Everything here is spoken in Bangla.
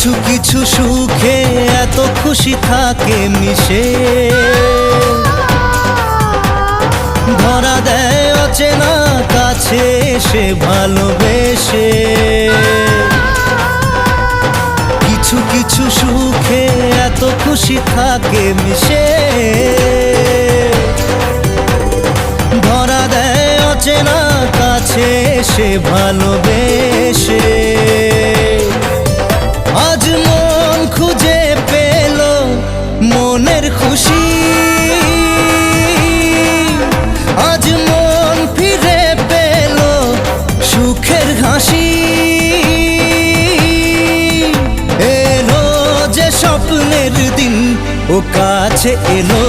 কিছু কিছু সুখে এত খুশি থাকে মিশে, ধরা দেয় অচেনা কাছে এসে ভালোবেসে। কিছু কিছু সুখে এত খুশি থাকে মিশে, ধরা দেয় অচেনা কাছে এসে ভালোবেসে। আজ মন খুঁজে পেল মনের খুশি, আজ মন ফিরে পেল সুখের হাসি। এলো যে স্বপ্নের দিন ও কাছে এলো,